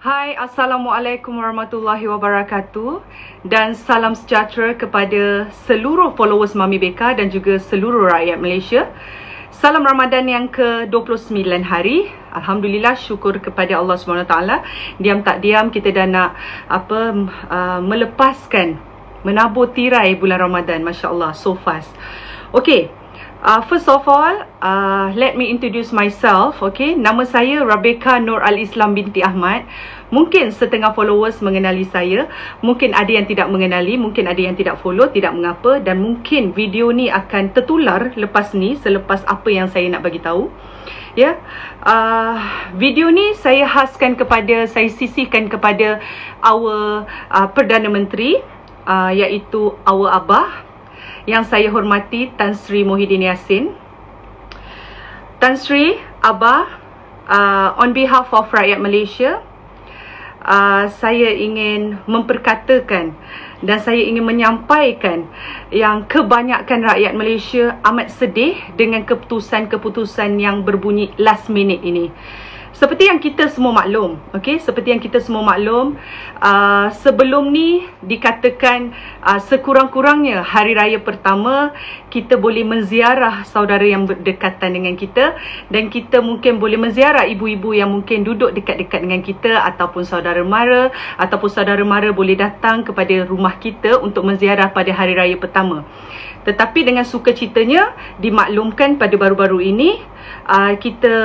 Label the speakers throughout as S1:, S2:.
S1: Hai, Assalamualaikum warahmatullahi wabarakatuh dan salam sejahtera kepada seluruh followers Mami Beka dan juga seluruh rakyat Malaysia. Salam Ramadan yang ke-29 hari. Alhamdulillah, syukur kepada Allah SWT. Diam tak diam kita dah nak melepaskan, menabur tirai bulan Ramadan. Masya Allah, so fast. Okay. First of all, let me introduce myself. Okay, nama saya Rabeka Nur Al-Islam binti Ahmad. Mungkin setengah followers mengenali saya, mungkin ada yang tidak mengenali, mungkin ada yang tidak follow, tidak mengapa. Dan mungkin video ni akan tertular lepas ni, selepas apa yang saya nak bagi tahu. Ya, video ni saya sisihkan kepada our Perdana Menteri, iaitu our Abah yang saya hormati, Tan Sri Muhyiddin Yassin. Tan Sri, Abah, on behalf of rakyat Malaysia, saya ingin memperkatakan dan saya ingin menyampaikan yang kebanyakan rakyat Malaysia amat sedih dengan keputusan-keputusan yang berbunyi last minute ini. Seperti yang kita semua maklum, okay? Seperti yang kita semua maklum, sebelum ni dikatakan sekurang-kurangnya hari raya pertama kita boleh menziarah saudara yang berdekatan dengan kita, dan kita mungkin boleh menziarah ibu-ibu yang mungkin duduk dekat-dekat dengan kita, ataupun saudara mara boleh datang kepada rumah kita untuk menziarah pada hari raya pertama. Tetapi dengan sukacitanya dimaklumkan pada baru-baru ini kita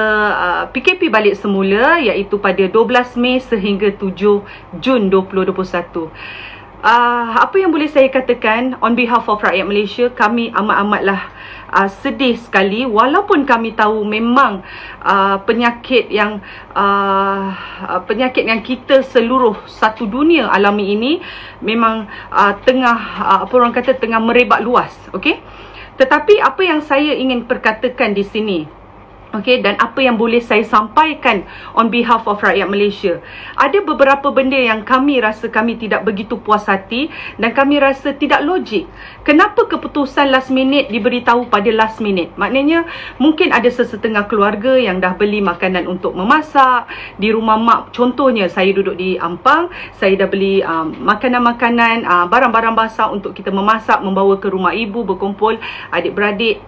S1: PKP balik semula, iaitu pada 12 Mei sehingga 7 Jun 2021. Apa yang boleh saya katakan on behalf of rakyat Malaysia, kami amat-amatlah sedih sekali, walaupun kami tahu memang penyakit yang kita seluruh satu dunia alami ini memang tengah merebak luas, okey. Tetapi apa yang saya ingin perkatakan di sini, okay, dan apa yang boleh saya sampaikan on behalf of rakyat Malaysia, ada beberapa benda yang kami rasa kami tidak begitu puas hati dan kami rasa tidak logik. Kenapa keputusan last minute diberitahu pada last minute? Maknanya mungkin ada sesetengah keluarga yang dah beli makanan untuk memasak di rumah mak. Contohnya saya duduk di Ampang, saya dah beli makanan-makanan, barang-barang basah untuk kita memasak, membawa ke rumah ibu, berkumpul adik-beradik.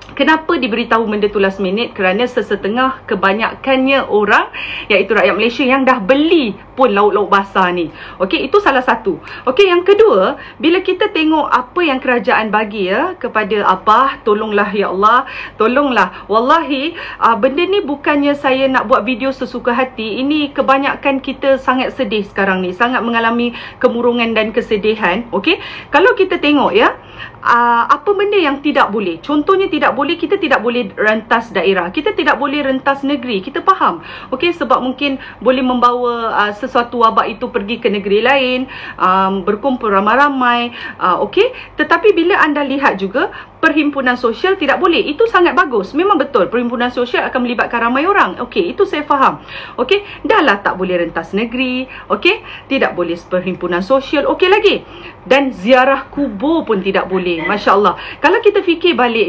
S1: Kenapa diberitahu benda tu last minute? Kerana sesetengah kebanyakannya orang, iaitu rakyat Malaysia, yang dah beli pun lauk-lauk basah ni. Okey, itu salah satu. Okey, yang kedua, bila kita tengok apa yang kerajaan bagi kepada Abah, tolonglah ya Allah, tolonglah. Wallahi, benda ni bukannya saya nak buat video sesuka hati. Ini kebanyakan kita sangat sedih sekarang ni, sangat mengalami kemurungan dan kesedihan. Okey, kalau kita tengok apa benda yang tidak boleh. Contohnya kita tidak boleh rentas daerah, kita tidak boleh rentas negeri, kita faham. Okey, sebab mungkin boleh membawa sesuatu wabak itu pergi ke negeri lain, berkumpul ramai-ramai, okey. Tetapi bila anda lihat juga perhimpunan sosial tidak boleh, itu sangat bagus. Memang betul perhimpunan sosial akan melibatkan ramai orang. Okey, itu saya faham. Okey, dahlah tak boleh rentas negeri, okey, tidak boleh perhimpunan sosial, okey lagi. Dan ziarah kubur pun tidak boleh. Masya Allah. Kalau kita fikir balik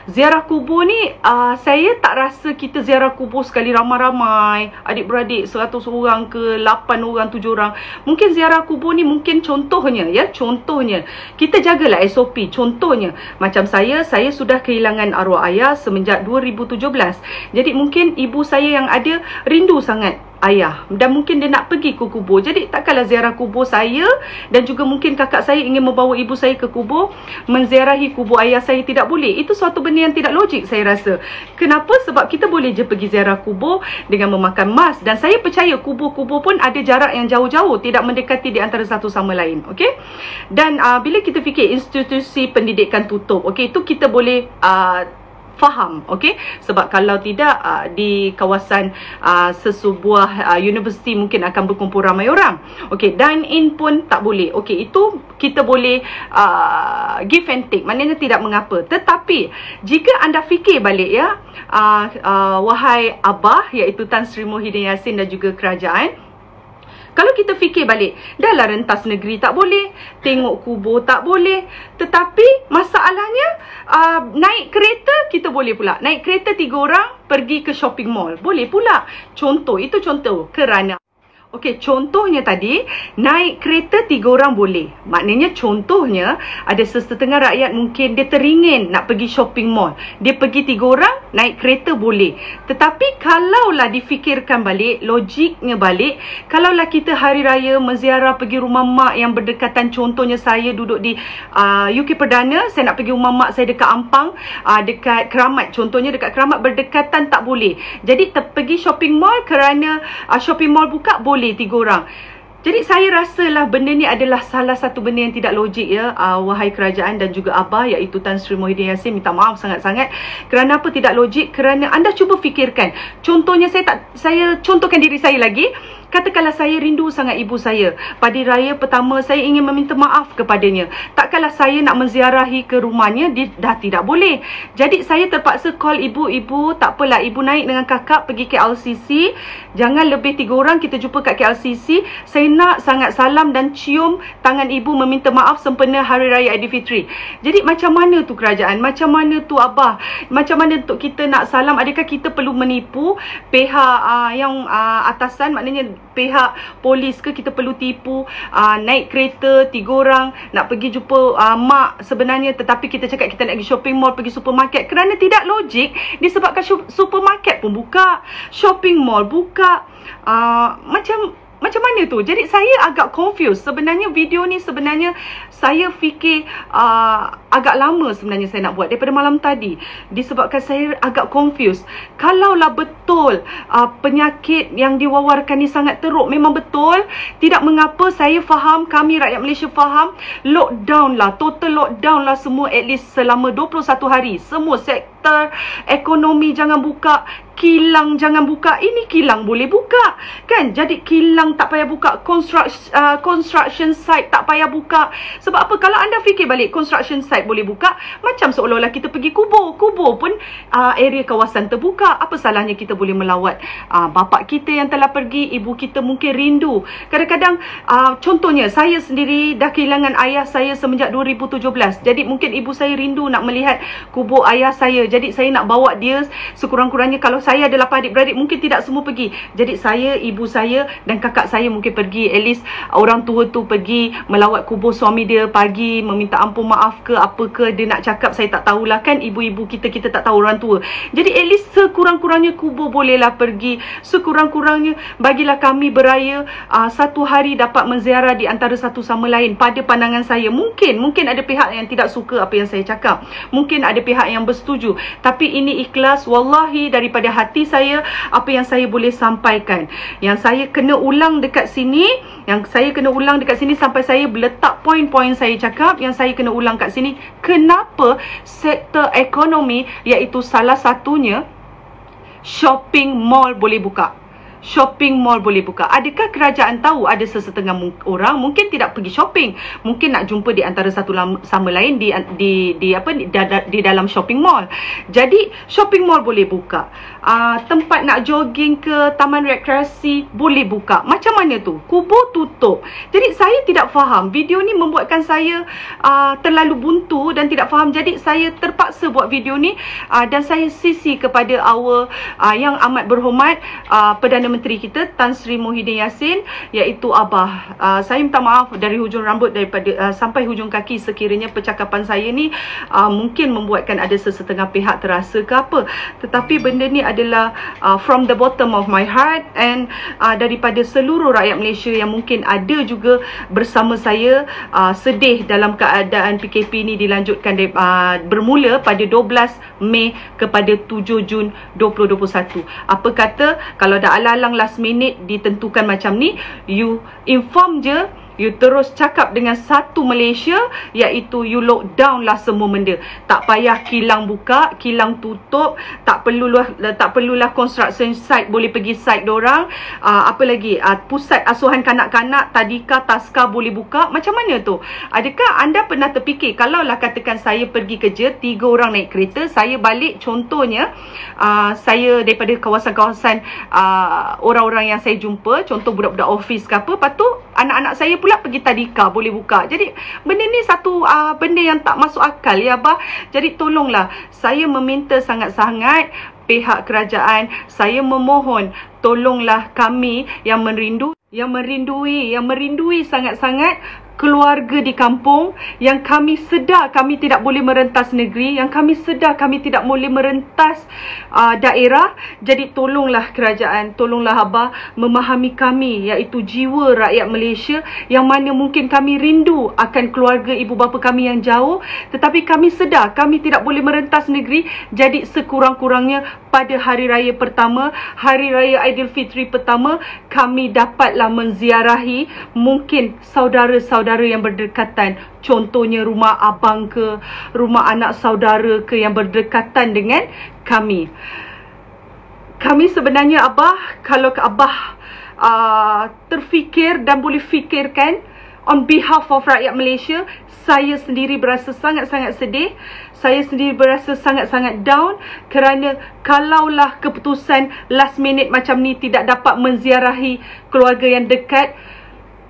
S1: ziarah kubur ni, saya tak rasa kita ziarah kubur sekali ramai-ramai, adik-beradik 100 orang ke 8 orang, 7 orang. Mungkin ziarah kubur ni mungkin contohnya kita jagalah SOP. Contohnya macam saya sudah kehilangan arwah ayah semenjak 2017. Jadi mungkin ibu saya yang ada rindu sangat ayah, dan mungkin dia nak pergi ke kubur. Jadi takkanlah ziarah kubur saya, dan juga mungkin kakak saya ingin membawa ibu saya ke kubur, menziarahi kubur ayah saya tidak boleh. Itu suatu benda yang tidak logik saya rasa. Kenapa? Sebab kita boleh je pergi ziarah kubur dengan memakan mask, dan saya percaya kubur-kubur pun ada jarak yang jauh-jauh, tidak mendekati di antara satu sama lain. Okey. Dan bila kita fikir institusi pendidikan tutup, okey, itu kita boleh faham, okey, sebab kalau tidak di kawasan sesebuah universiti mungkin akan berkumpul ramai orang. Okey, dine in pun tak boleh. Okey, itu kita boleh give and take, maknanya tidak mengapa. Tetapi jika anda fikir balik wahai Abah, iaitu Tan Sri Muhyiddin Yassin dan juga kerajaan, Kalau kita fikir balik, dahlah rentas negeri tak boleh, tengok kubur tak boleh, tetapi masalahnya naik kereta kita boleh pula. Naik kereta 3 orang pergi ke shopping mall boleh pula. Contoh, itu contoh kerana Okey, contohnya tadi, naik kereta 3 orang boleh. Maknanya contohnya, ada sesetengah rakyat mungkin dia teringin nak pergi shopping mall. Dia pergi 3 orang, naik kereta boleh. Tetapi kalaulah difikirkan balik, logiknya balik, kalaulah kita hari raya menziarah pergi rumah mak yang berdekatan, contohnya saya duduk di UK Perdana, saya nak pergi rumah mak saya dekat Ampang, dekat Keramat, contohnya dekat Keramat berdekatan tak boleh. Jadi pergi shopping mall kerana shopping mall buka boleh 3 orang. Jadi saya rasalah benda ni adalah salah satu benda yang tidak logik ya, wahai kerajaan dan juga Abah, iaitu Tan Sri Muhyiddin Yassin. Minta maaf sangat-sangat. Kerana apa tidak logik? Kerana anda cuba fikirkan. Contohnya saya contohkan diri saya lagi. Katakanlah saya rindu sangat ibu saya. Pada raya pertama saya ingin meminta maaf kepadanya. Takkanlah saya nak menziarahi ke rumahnya, dia dah tidak boleh. Jadi saya terpaksa call ibu, tak apalah ibu naik dengan kakak pergi KLCC. Jangan lebih 3 orang, kita jumpa kat KLCC. Saya nak sangat salam dan cium tangan ibu meminta maaf sempena Hari Raya Aidilfitri. Jadi macam mana tu kerajaan? Macam mana tu Abah? Macam mana untuk kita nak salam? Adakah kita perlu menipu pihak yang atasan, maknanya pihak polis ke? Kita perlu tipu naik kereta 3 orang nak pergi jumpa mak sebenarnya, tetapi kita cakap kita nak pergi shopping mall, pergi supermarket. Kerana tidak logik, disebabkan supermarket pun buka, shopping mall buka. Macam mana tu? Jadi saya agak confused. Sebenarnya video ni sebenarnya saya fikir agak lama sebenarnya saya nak buat daripada malam tadi. Disebabkan saya agak confused. Kalaulah betul penyakit yang diwawarkan ni sangat teruk, memang betul, tidak mengapa, saya faham, kami rakyat Malaysia faham, lockdown lah, total lockdown lah semua at least selama 21 hari. Semua sektor ekonomi jangan buka, kilang jangan buka. Ini kilang boleh buka kan? Jadi kilang tak payah buka, construction site tak payah buka. Sebab apa? Kalau anda fikir balik, construction site boleh buka, macam seolah-olah kita pergi kubur. Kubur pun area kawasan terbuka. Apa salahnya kita boleh melawat bapak kita yang telah pergi, ibu kita mungkin rindu. Kadang-kadang contohnya saya sendiri dah kehilangan ayah saya semenjak 2017. Jadi mungkin ibu saya rindu nak melihat kubur ayah saya. Jadi saya nak bawa dia sekurang-kurangnya. Kalau saya ada 8 adik-beradik, mungkin tidak semua pergi. Jadi saya, ibu saya dan kakak saya mungkin pergi. At least orang tua tu pergi melawat kubur suami dia pagi, meminta ampun, maaf ke apa ke dia nak cakap, saya tak tahulah kan. Ibu-ibu kita tak tahu orang tua. Jadi at least sekurang-kurangnya kubur bolehlah pergi. Sekurang-kurangnya bagilah kami beraya 1 hari dapat menziarah di antara satu sama lain. Pada pandangan saya, mungkin ada pihak yang tidak suka apa yang saya cakap, mungkin ada pihak yang bersetuju, tapi ini ikhlas wallahi daripada hati saya apa yang saya boleh sampaikan. Yang saya kena ulang dekat sini, sampai saya letak poin-poin saya cakap, yang saya kena ulang kat sini, kenapa sektor ekonomi, iaitu salah satunya shopping mall boleh buka. Shopping mall boleh buka. Adakah kerajaan tahu ada sesetengah orang mungkin tidak pergi shopping, mungkin nak jumpa di antara satu sama lain di dalam shopping mall. Jadi shopping mall boleh buka. Tempat nak jogging ke taman rekreasi boleh buka. Macam mana tu? Kubur tutup. Jadi saya tidak faham. Video ni membuatkan saya terlalu buntu dan tidak faham. Jadi saya terpaksa buat video ni dan saya sisi kepada yang amat berhormat Perdana Menteri kita Tan Sri Muhyiddin Yassin, iaitu Abah. Saya minta maaf dari hujung rambut daripada sampai hujung kaki sekiranya percakapan saya ni mungkin membuatkan ada sesetengah pihak terasa ke apa. Tetapi benda ni adalah from the bottom of my heart, and daripada seluruh rakyat Malaysia yang mungkin ada juga bersama saya sedih dalam keadaan PKP ni dilanjutkan bermula pada 12 Mei kepada 7 Jun 2021. Apa kata kalau dah ala-alang last minute ditentukan macam ni, you inform je, you terus cakap dengan satu Malaysia, iaitu you lockdown lah semua benda. Tak payah kilang buka, kilang tutup, tak perlulah construction site boleh pergi site dorang. Apa lagi? Pusat asuhan kanak-kanak, tadika, taska boleh buka. Macam mana tu? Adakah anda pernah terfikir kalaulah katakan saya pergi kerja, 3 orang naik kereta, saya balik contohnya saya daripada kawasan-kawasan orang-orang yang saya jumpa, contoh budak-budak office ke apa, lepas tu anak-anak saya pula pergi tadika boleh buka. Jadi benda ni satu benda yang tak masuk akal ya Abah. Jadi tolonglah, saya meminta sangat-sangat pihak kerajaan, saya memohon tolonglah kami yang merindu yang merindui sangat-sangat keluarga di kampung, yang kami sedar kami tidak boleh merentas negeri, yang kami sedar kami tidak boleh merentas daerah. Jadi tolonglah kerajaan, tolonglah Abah memahami kami, iaitu jiwa rakyat Malaysia yang mana mungkin kami rindu akan keluarga ibu bapa kami yang jauh, tetapi kami sedar kami tidak boleh merentas negeri. Jadi sekurang-kurangnya pada hari raya pertama, hari raya Aidilfitri pertama, kami dapatlah menziarahi mungkin saudara-saudara yang berdekatan. Contohnya rumah abang ke, rumah anak saudara ke yang berdekatan dengan kami. Kami sebenarnya Abah, kalau Abah terfikir dan boleh fikirkan on behalf of rakyat Malaysia, saya sendiri berasa sangat-sangat sedih. Saya sendiri berasa sangat-sangat down kerana kalaulah keputusan last minute macam ni tidak dapat menziarahi keluarga yang dekat,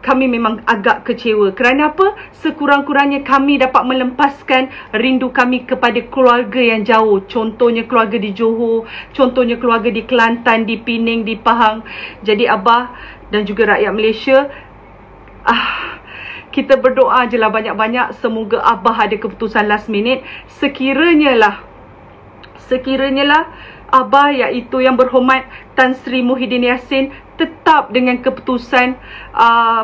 S1: kami memang agak kecewa. Kerana apa? Sekurang-kurangnya kami dapat melepaskan rindu kami kepada keluarga yang jauh. Contohnya keluarga di Johor, contohnya keluarga di Kelantan, di Pening, di Pahang. Jadi Abah dan juga rakyat Malaysia, kita berdoa je lah banyak-banyak. Semoga Abah ada keputusan last minute. Sekiranya lah Abah, iaitu yang berhormat Tan Sri Muhyiddin Yassin, tetap dengan keputusan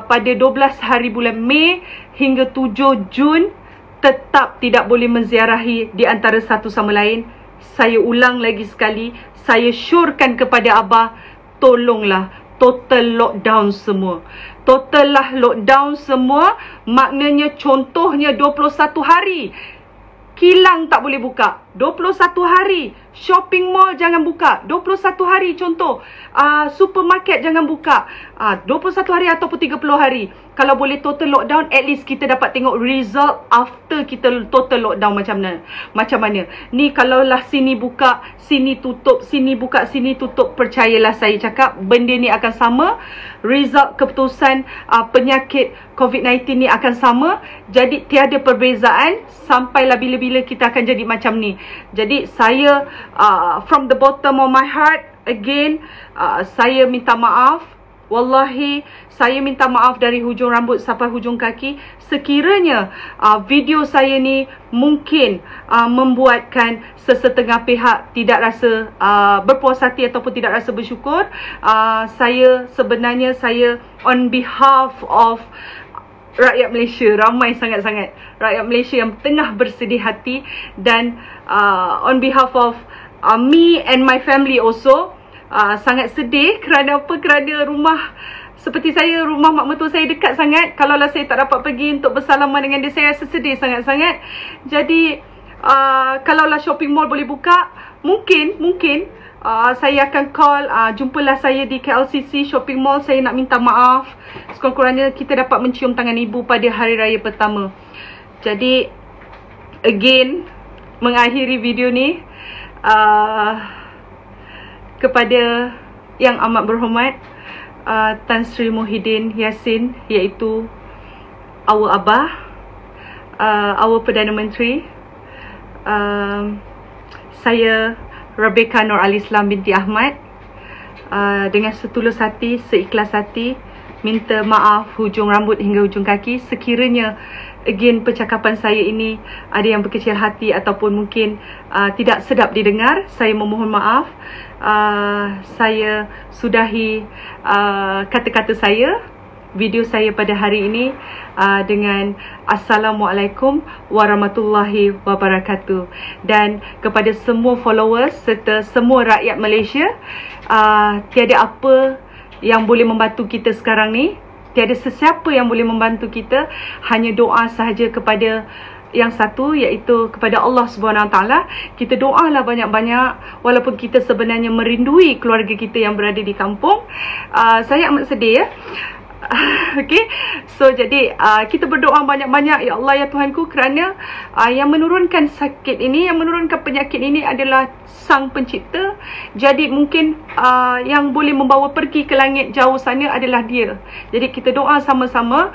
S1: pada 12 hari bulan Mei hingga 7 Jun tetap tidak boleh menziarahi di antara satu sama lain. Saya ulang lagi sekali, saya syorkan kepada Abah, tolonglah total lockdown semua. Total lah lockdown semua. Maknanya contohnya 21 hari kilang tak boleh buka, 21 hari shopping mall jangan buka, 21 hari contoh supermarket jangan buka, 21 hari ataupun 30 hari. Kalau boleh total lockdown, at least kita dapat tengok result after kita total lockdown macam mana. Ni kalaulah sini buka, sini tutup, sini buka, sini tutup, percayalah saya cakap benda ni akan sama. Result keputusan penyakit COVID-19 ni akan sama. Jadi tiada perbezaan sampailah bila-bila kita akan jadi macam ni. Jadi saya from the bottom of my heart again, saya minta maaf. Wallahi, saya minta maaf dari hujung rambut sampai hujung kaki. Sekiranya video saya ni mungkin membuatkan sesetengah pihak tidak rasa berpuas hati ataupun tidak rasa bersyukur, saya sebenarnya on behalf of rakyat Malaysia, ramai sangat-sangat rakyat Malaysia yang tengah bersedih hati, dan on behalf of me and my family also, sangat sedih. Kerana apa? Kerana rumah seperti saya, rumah mak mertua saya dekat sangat. Kalaulah saya tak dapat pergi untuk bersalaman dengan dia, saya rasa sedih sangat-sangat. Jadi kalaulah shopping mall boleh buka, mungkin saya akan call, jumpalah saya di KLCC shopping mall. Saya nak minta maaf. Sekurang-kurangnya kita dapat mencium tangan ibu pada hari raya pertama. Jadi again, mengakhiri video ni, kepada yang amat berhormat Tan Sri Muhyiddin Yassin, iaitu our Abah, our Perdana Menteri, saya Rebecca Nur Alislam binti Ahmad, dengan setulus hati, seikhlas hati, minta maaf hujung rambut hingga hujung kaki. Sekiranya again percakapan saya ini ada yang berkecil hati ataupun mungkin tidak sedap didengar, saya memohon maaf. Saya sudahi kata-kata saya, video saya pada hari ini dengan Assalamualaikum warahmatullahi wabarakatuh. Dan kepada semua followers serta semua rakyat Malaysia, tiada apa yang boleh membantu kita sekarang ni, tiada sesiapa yang boleh membantu kita, hanya doa sahaja kepada yang satu, iaitu kepada Allah SWT. Kita doalah banyak-banyak, walaupun kita sebenarnya merindui keluarga kita yang berada di kampung. Saya amat sedih, okay, so jadi kita berdoa banyak-banyak, ya Allah, ya Tuhanku, kerana yang menurunkan sakit ini, yang menurunkan penyakit ini adalah Sang Pencipta. Jadi mungkin yang boleh membawa pergi ke langit jauh sana adalah Dia. Jadi kita doa sama-sama,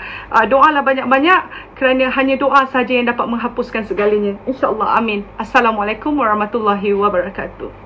S1: doalah banyak-banyak, kerana hanya doa saja yang dapat menghapuskan segalanya, InsyaAllah. Amin. Assalamualaikum warahmatullahi wabarakatuh.